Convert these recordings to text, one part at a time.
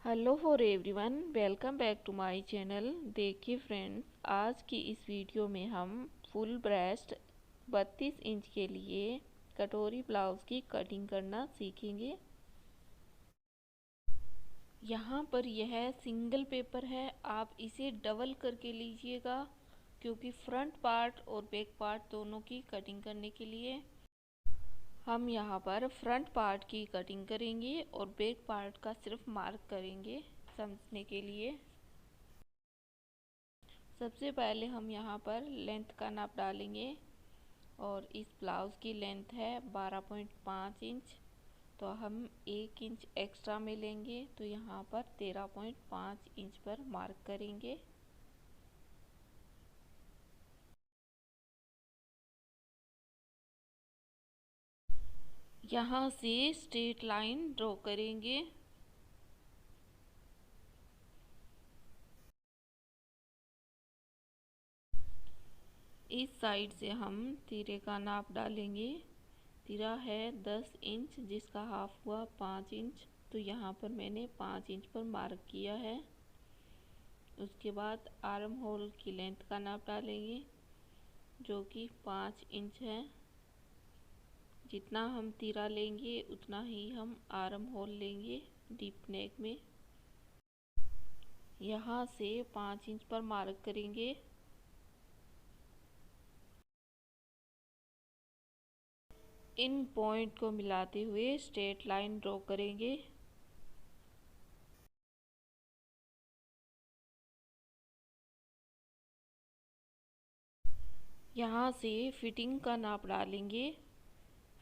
Hello for everyone, welcome back to my channel. देखिए friends, आज की इस वीडियो में हम फुल ब्रेस्ट 32 इंच के लिए कटोरी ब्लाउज़ की कटिंग करना सीखेंगे। यहाँ पर यह सिंगल पेपर है, आप इसे डबल करके लीजिएगा क्योंकि फ्रंट पार्ट और बैक पार्ट दोनों की कटिंग करने के लिए हम यहाँ पर फ्रंट पार्ट की कटिंग करेंगे और बैक पार्ट का सिर्फ मार्क करेंगे समझने के लिए। सबसे पहले हम यहाँ पर लेंथ का नाप डालेंगे और इस ब्लाउज़ की लेंथ है 12.5 इंच, तो हम 1 इंच एक्स्ट्रा में लेंगे, तो यहाँ पर 13.5 इंच पर मार्क करेंगे। यहाँ से स्ट्रेट लाइन ड्रॉ करेंगे। इस साइड से हम तीरे का नाप डालेंगे। तीरा है 10 इंच जिसका हाफ हुआ 5 इंच, तो यहाँ पर मैंने 5 इंच पर मार्क किया है। उसके बाद आर्म होल की लेंथ का नाप डालेंगे जो कि 5 इंच है। जितना हम तीरा लेंगे उतना ही हम आर्म होल लेंगे डीप नेक में। यहाँ से 5 इंच पर मार्क करेंगे। इन पॉइंट को मिलाते हुए स्ट्रेट लाइन ड्रॉ करेंगे। यहाँ से फिटिंग का नाप डालेंगे।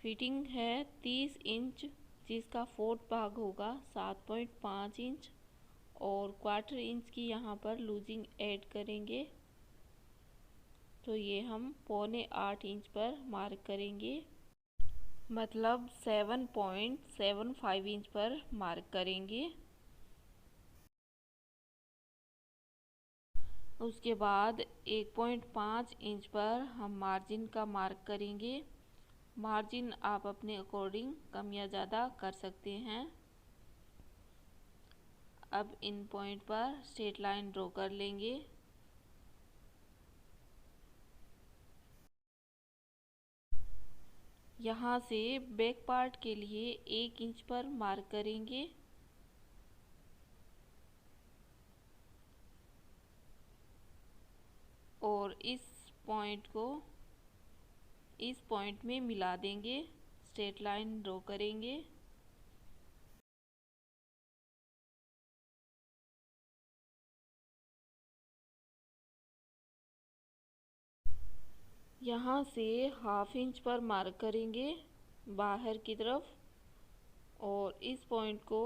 फिटिंग है 30 इंच जिसका फोर्थ भाग होगा 7.5 इंच और क्वार्टर इंच की यहाँ पर लूजिंग ऐड करेंगे, तो ये हम 7.25 इंच पर मार्क करेंगे, मतलब 7.75 इंच पर मार्क करेंगे। उसके बाद 1.5 इंच पर हम मार्जिन का मार्क करेंगे। मार्जिन आप अपने अकॉर्डिंग कम या ज़्यादा कर सकते हैं। अब इन पॉइंट पर स्ट्रेट लाइन ड्रॉ कर लेंगे। यहाँ से बैक पार्ट के लिए 1 इंच पर मार्क करेंगे। और इस पॉइंट को इस पॉइंट में मिला देंगे, स्ट्रेट लाइन ड्रॉ करेंगे। यहाँ से हाफ इंच पर मार्क करेंगे बाहर की तरफ और इस पॉइंट को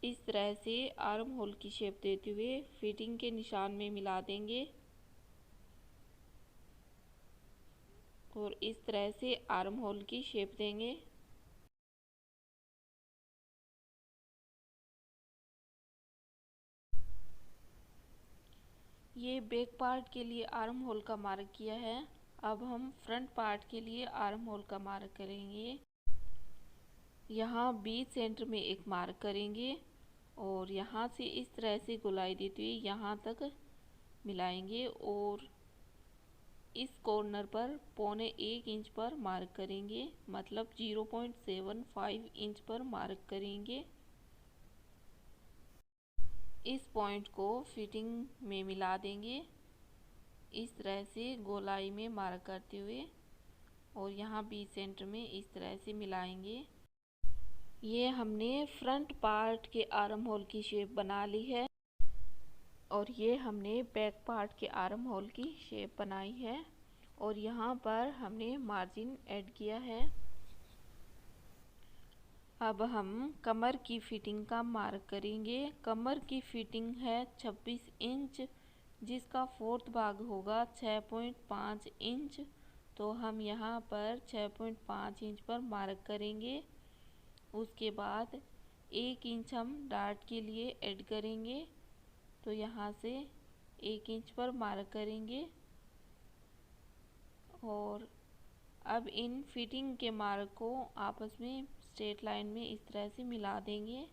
इस तरह से आर्म होल की शेप देते हुए फिटिंग के निशान में मिला देंगे और इस तरह से आर्म होल की शेप देंगे। ये बैक पार्ट के लिए आर्म होल का मार्क किया है। अब हम फ्रंट पार्ट के लिए आर्म होल का मार्क करेंगे। यहाँ बीच सेंटर में एक मार्क करेंगे और यहाँ से इस तरह से गोलाई देते हुए यहाँ तक मिलाएंगे और इस कॉर्नर पर 1.25 इंच पर मार्क करेंगे, मतलब 0.75 इंच पर मार्क करेंगे। इस पॉइंट को फिटिंग में मिला देंगे इस तरह से गोलाई में मार्क करते हुए और यहाँ बीच सेंटर में इस तरह से मिलाएंगे। ये हमने फ्रंट पार्ट के आर्म होल की शेप बना ली है और ये हमने बैक पार्ट के आर्म होल की शेप बनाई है और यहाँ पर हमने मार्जिन ऐड किया है। अब हम कमर की फिटिंग का मार्क करेंगे। कमर की फिटिंग है 26 इंच जिसका फोर्थ भाग होगा 6.5 इंच, तो हम यहाँ पर 6.5 इंच पर मार्क करेंगे। उसके बाद 1 इंच हम डार्ट के लिए ऐड करेंगे, तो यहाँ से 1 इंच पर मार्क करेंगे और अब इन फिटिंग के मार्क को आपस में स्ट्रेट लाइन में इस तरह से मिला देंगे।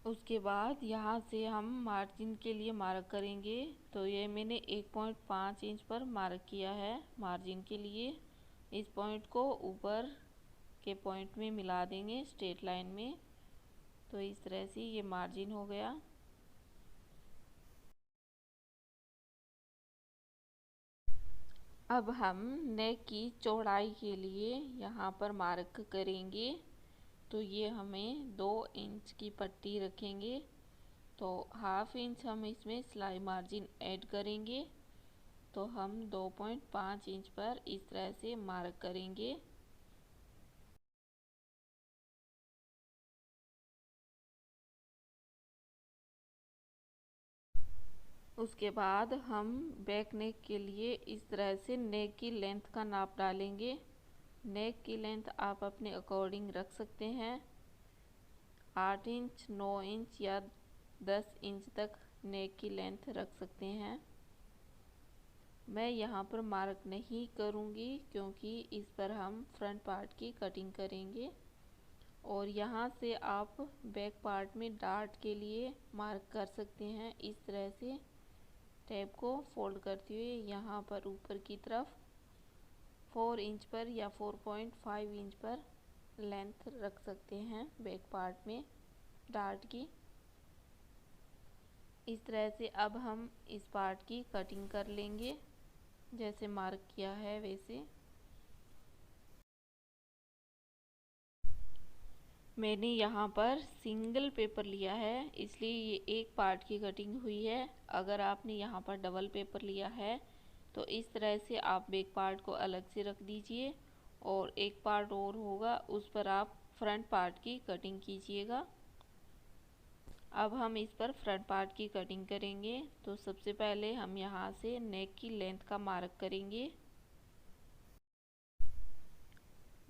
उसके बाद यहाँ से हम मार्जिन के लिए मार्क करेंगे। तो ये मैंने 1.5 इंच पर मार्क किया है मार्जिन के लिए। इस पॉइंट को ऊपर के पॉइंट में मिला देंगे स्ट्रेट लाइन में। तो इस तरह से ये मार्जिन हो गया। अब हम नेक की चौड़ाई के लिए यहाँ पर मार्क करेंगे। तो ये हमें 2 इंच की पट्टी रखेंगे। तो हाफ इंच हम इसमें सिलाई मार्जिन ऐड करेंगे। तो हम 2.5 इंच पर इस तरह से मार्क करेंगे। उसके बाद हम बैक नेक के लिए इस तरह से नेक की लेंथ का नाप डालेंगे। नेक की लेंथ आप अपने अकॉर्डिंग रख सकते हैं। 8 इंच, 9 इंच या 10 इंच तक नेक की लेंथ रख सकते हैं। मैं यहाँ पर मार्क नहीं करूँगी क्योंकि इस पर हम फ्रंट पार्ट की कटिंग करेंगे। और यहाँ से आप बैक पार्ट में डार्ट के लिए मार्क कर सकते हैं। इस तरह से टैप को फोल्ड करते हुए यहाँ पर ऊपर की तरफ 4 इंच पर या 4.5 इंच पर लेंथ रख सकते हैं बैक पार्ट में डार्ट की। इस तरह से अब हम इस पार्ट की कटिंग कर लेंगे जैसे मार्क किया है वैसे। मैंने यहाँ पर सिंगल पेपर लिया है इसलिए ये एक पार्ट की कटिंग हुई है। अगर आपने यहाँ पर डबल पेपर लिया है तो इस तरह से आप बैक पार्ट को अलग से रख दीजिए और एक पार्ट और होगा उस पर आप फ्रंट पार्ट की कटिंग कीजिएगा। अब हम इस पर फ्रंट पार्ट की कटिंग करेंगे। तो सबसे पहले हम यहाँ से नेक की लेंथ का मार्क करेंगे।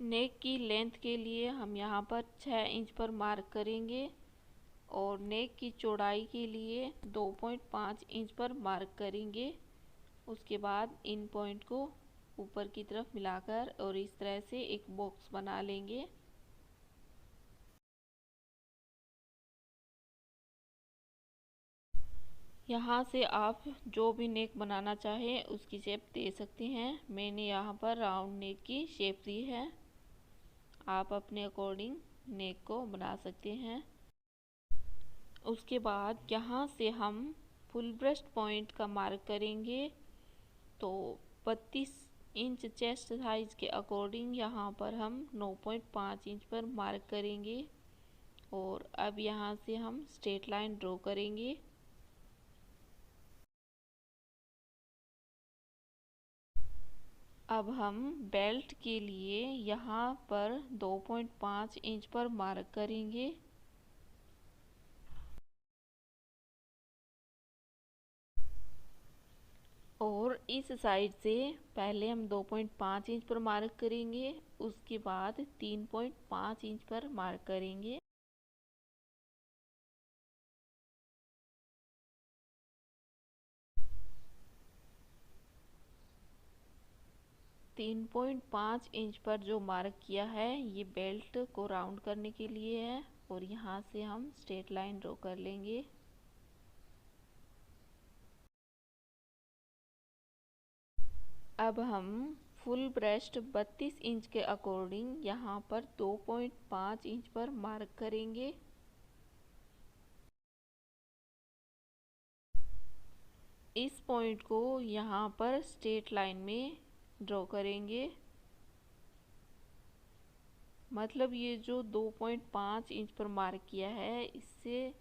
नेक की लेंथ के लिए हम यहाँ पर 6 इंच पर मार्क करेंगे और नेक की चौड़ाई के लिए 2.5 इंच पर मार्क करेंगे। उसके बाद इन पॉइंट को ऊपर की तरफ मिलाकर और इस तरह से एक बॉक्स बना लेंगे। यहाँ से आप जो भी नेक बनाना चाहें उसकी शेप दे सकते हैं। मैंने यहाँ पर राउंड नेक की शेप दी है। आप अपने अकॉर्डिंग नेक को बना सकते हैं। उसके बाद यहाँ से हम फुल ब्रेस्ट पॉइंट का मार्क करेंगे। तो 32 इंच चेस्ट साइज के अकॉर्डिंग यहाँ पर हम 9.5 इंच पर मार्क करेंगे। और अब यहाँ से हम स्ट्रेट लाइन ड्रॉ करेंगे। अब हम बेल्ट के लिए यहाँ पर 2.5 इंच पर मार्क करेंगे। और इस साइड से पहले हम 2.5 इंच पर मार्क करेंगे, उसके बाद 3.5 इंच पर मार्क करेंगे। तीन पॉइंट 5 इंच पर जो मार्क किया है ये बेल्ट को राउंड करने के लिए है। और यहाँ से हम स्ट्रेट लाइन ड्रॉ कर लेंगे। अब हम फुल ब्रेस्ट 32 इंच के अकॉर्डिंग यहाँ पर 2.5 इंच पर मार्क करेंगे। इस पॉइंट को यहाँ पर स्ट्रेट लाइन में ड्रॉ करेंगे। मतलब ये जो 2.5 इंच पर मार्क किया है इससे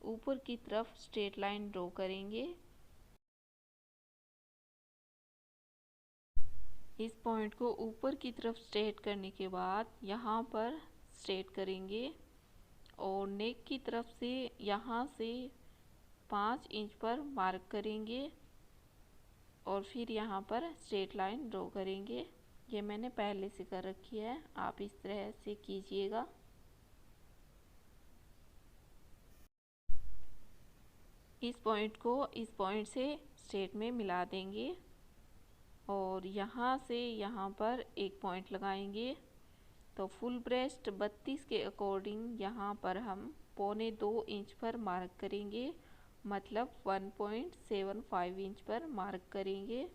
ऊपर की तरफ स्ट्रेट लाइन ड्रॉ करेंगे। इस पॉइंट को ऊपर की तरफ स्ट्रेट करने के बाद यहाँ पर स्ट्रेट करेंगे और नेक की तरफ से यहाँ से 5 इंच पर मार्क करेंगे और फिर यहाँ पर स्ट्रेट लाइन ड्रॉ करेंगे। ये मैंने पहले से कर रखी है, आप इस तरह से कीजिएगा। इस पॉइंट को इस पॉइंट से स्ट्रेट में मिला देंगे और यहाँ से यहाँ पर एक पॉइंट लगाएंगे। तो फुल ब्रेस्ट 32 के अकॉर्डिंग यहाँ पर हम 1.25 इंच पर मार्क करेंगे, मतलब 1.75 इंच पर मार्क करेंगे।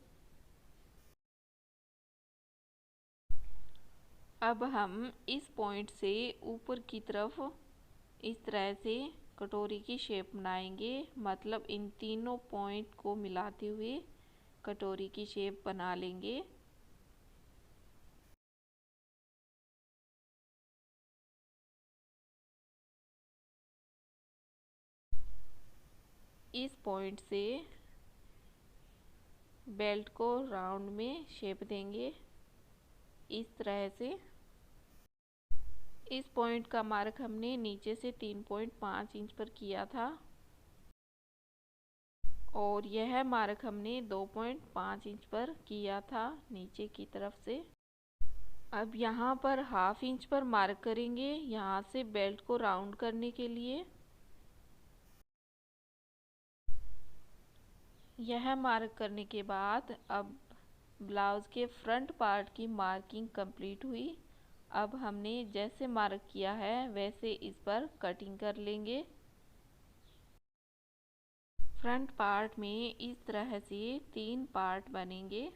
अब हम इस पॉइंट से ऊपर की तरफ इस तरह से कटोरी की शेप बनाएंगे, मतलब इन तीनों पॉइंट को मिलाते हुए कटोरी की शेप बना लेंगे। इस पॉइंट से बेल्ट को राउंड में शेप देंगे इस तरह से। इस पॉइंट का मार्क हमने नीचे से 3.5 इंच पर किया था और यह मार्क हमने 2.5 इंच पर किया था नीचे की तरफ से। अब यहाँ पर हाफ इंच पर मार्क करेंगे, यहाँ से बेल्ट को राउंड करने के लिए। यह मार्क करने के बाद अब ब्लाउज के फ्रंट पार्ट की मार्किंग कंप्लीट हुई। अब हमने जैसे मार्क किया है वैसे इस पर कटिंग कर लेंगे। फ्रंट पार्ट में इस तरह से 3 पार्ट बनेंगे।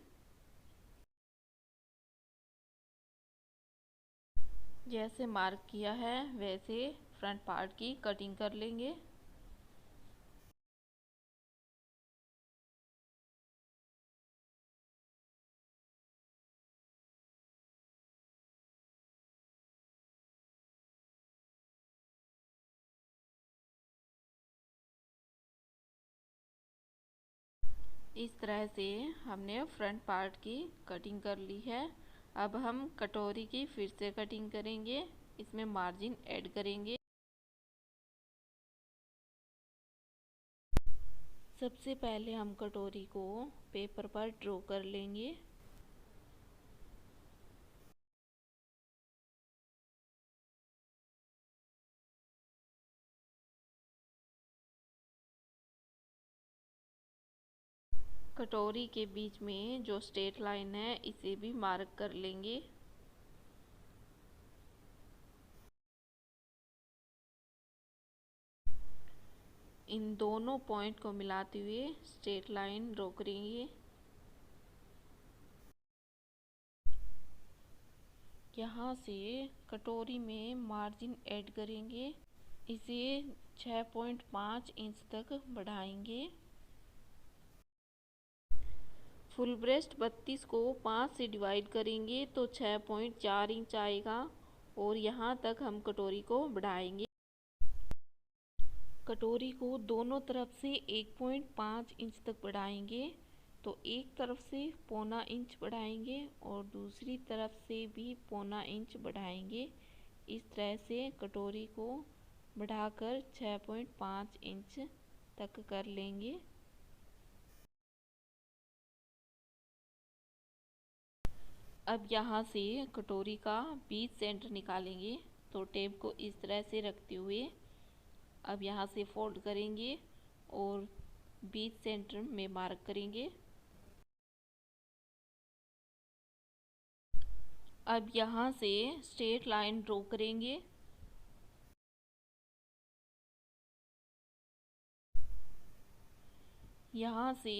जैसे मार्क किया है वैसे फ्रंट पार्ट की कटिंग कर लेंगे। इस तरह से हमने फ्रंट पार्ट की कटिंग कर ली है। अब हम कटोरी की फिर से कटिंग करेंगे, इसमें मार्जिन ऐड करेंगे। सबसे पहले हम कटोरी को पेपर पर ड्रॉ कर लेंगे। कटोरी के बीच में जो स्ट्रेट लाइन है इसे भी मार्क कर लेंगे। इन दोनों पॉइंट को मिलाते हुए स्ट्रेट लाइन ड्रॉ करेंगे। यहाँ से कटोरी में मार्जिन ऐड करेंगे, इसे 6.5 इंच तक बढ़ाएंगे। फुल ब्रेस्ट 32 को 5 से डिवाइड करेंगे तो 6.4 इंच आएगा और यहाँ तक हम कटोरी को बढ़ाएंगे। कटोरी को दोनों तरफ से 1.5 इंच तक बढ़ाएंगे, तो एक तरफ से 0.25 इंच बढ़ाएंगे और दूसरी तरफ से भी 0.25 इंच बढ़ाएंगे। इस तरह से कटोरी को बढ़ाकर 6.5 इंच तक कर लेंगे। अब यहाँ से कटोरी का बीच सेंटर निकालेंगे, तो टेप को इस तरह से रखते हुए अब यहाँ से फोल्ड करेंगे और बीच सेंटर में मार्क करेंगे। अब यहाँ से स्ट्रेट लाइन ड्रॉ करेंगे। यहाँ से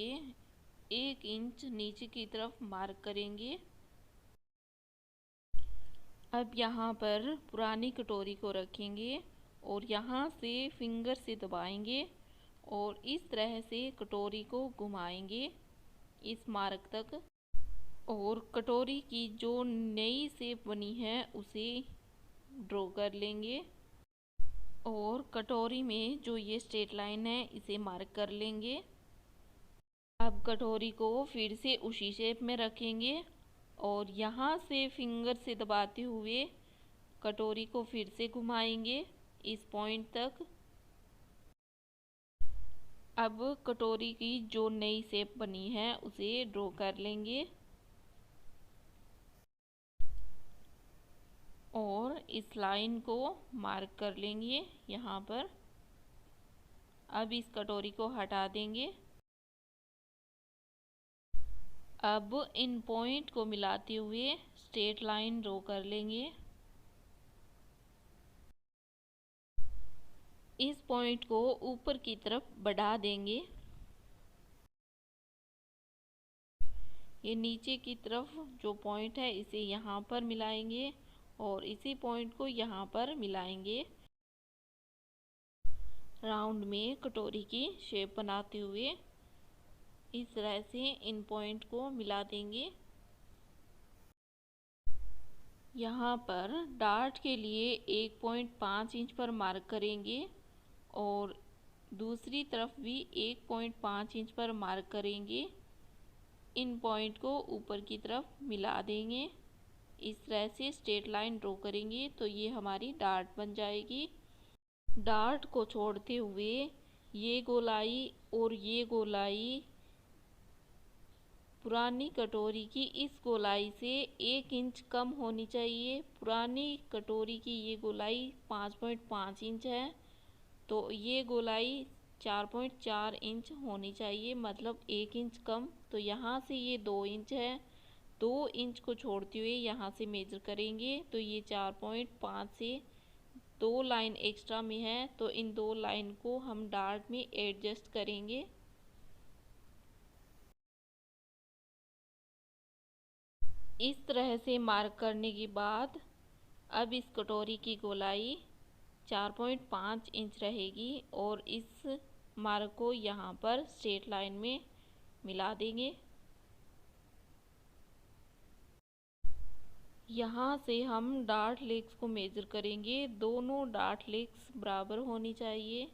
1 इंच नीचे की तरफ मार्क करेंगे। अब यहाँ पर पुरानी कटोरी को रखेंगे और यहाँ से फिंगर से दबाएंगे और इस तरह से कटोरी को घुमाएंगे इस मार्क तक, और कटोरी की जो नई शेप बनी है उसे ड्रॉ कर लेंगे और कटोरी में जो ये स्ट्रेट लाइन है इसे मार्क कर लेंगे। अब कटोरी को फिर से उसी शेप में रखेंगे और यहाँ से फिंगर से दबाते हुए कटोरी को फिर से घुमाएंगे इस पॉइंट तक। अब कटोरी की जो नई शेप बनी है उसे ड्रॉ कर लेंगे और इस लाइन को मार्क कर लेंगे यहाँ पर। अब इस कटोरी को हटा देंगे। अब इन पॉइंट को मिलाते हुए स्ट्रेट लाइन ड्रॉ कर लेंगे। इस पॉइंट को ऊपर की तरफ बढ़ा देंगे। ये नीचे की तरफ जो पॉइंट है इसे यहाँ पर मिलाएंगे और इसी पॉइंट को यहाँ पर मिलाएंगे। राउंड में कटोरी की शेप बनाते हुए इस तरह से इन पॉइंट को मिला देंगे। यहाँ पर डार्ट के लिए 1.5 इंच पर मार्क करेंगे और दूसरी तरफ भी 1.5 इंच पर मार्क करेंगे। इन पॉइंट को ऊपर की तरफ मिला देंगे। इस तरह से स्ट्रेट लाइन ड्रॉ करेंगे तो ये हमारी डार्ट बन जाएगी। डार्ट को छोड़ते हुए ये गोलाई और ये गोलाई पुरानी कटोरी की इस गोलाई से 1 इंच कम होनी चाहिए। पुरानी कटोरी की ये गोलाई 5.5 इंच है तो ये गोलाई 4.4 इंच होनी चाहिए, मतलब 1 इंच कम। तो यहाँ से ये 2 इंच है, 2 इंच को छोड़ते हुए यहाँ से मेजर करेंगे तो ये 4.5 से 2 लाइन एक्स्ट्रा में है तो इन 2 लाइन को हम डार्ट में एडजस्ट करेंगे। इस तरह से मार्क करने के बाद अब इस कटोरी की गोलाई 4.5 इंच रहेगी और इस मार्क को यहाँ पर स्ट्रेट लाइन में मिला देंगे। यहाँ से हम डार्ट लेग्स को मेजर करेंगे। दोनों डार्ट लेग्स बराबर होनी चाहिए।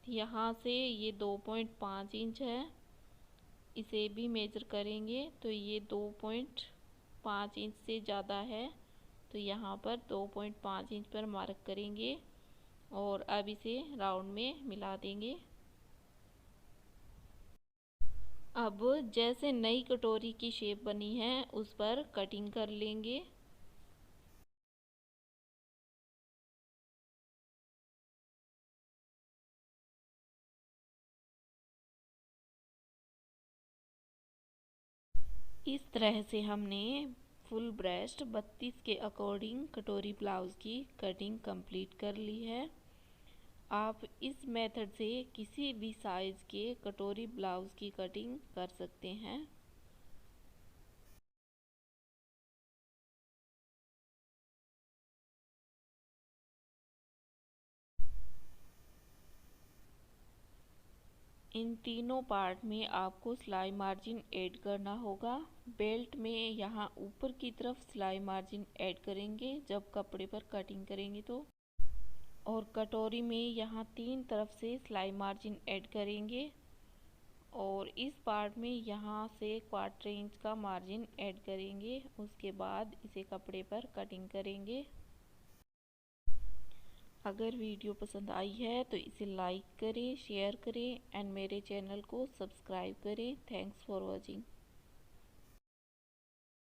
यहाँ से ये 2.5 इंच है, इसे भी मेजर करेंगे तो ये 2.5 इंच से ज़्यादा है तो यहाँ पर 2.5 इंच पर मार्क करेंगे और अब इसे राउंड में मिला देंगे। अब जैसे नई कटोरी की शेप बनी है उस पर कटिंग कर लेंगे। इस तरह से हमने फुल ब्रेस्ट 32 के अकॉर्डिंग कटोरी ब्लाउज़ की कटिंग कंप्लीट कर ली है। आप इस मेथड से किसी भी साइज़ के कटोरी ब्लाउज़ की कटिंग कर सकते हैं। इन तीनों पार्ट में आपको सिलाई मार्जिन ऐड करना होगा। बेल्ट में यहाँ ऊपर की तरफ सिलाई मार्जिन ऐड करेंगे जब कपड़े पर कटिंग करेंगे तो, और कटोरी में यहाँ 3 तरफ से सिलाई मार्जिन ऐड करेंगे और इस पार्ट में यहाँ से 1/4 इंच का मार्जिन ऐड करेंगे। उसके बाद इसे कपड़े पर कटिंग करेंगे। अगर वीडियो पसंद आई है तो इसे लाइक करें, शेयर करें एंड मेरे चैनल को सब्सक्राइब करें। Thanks for watching.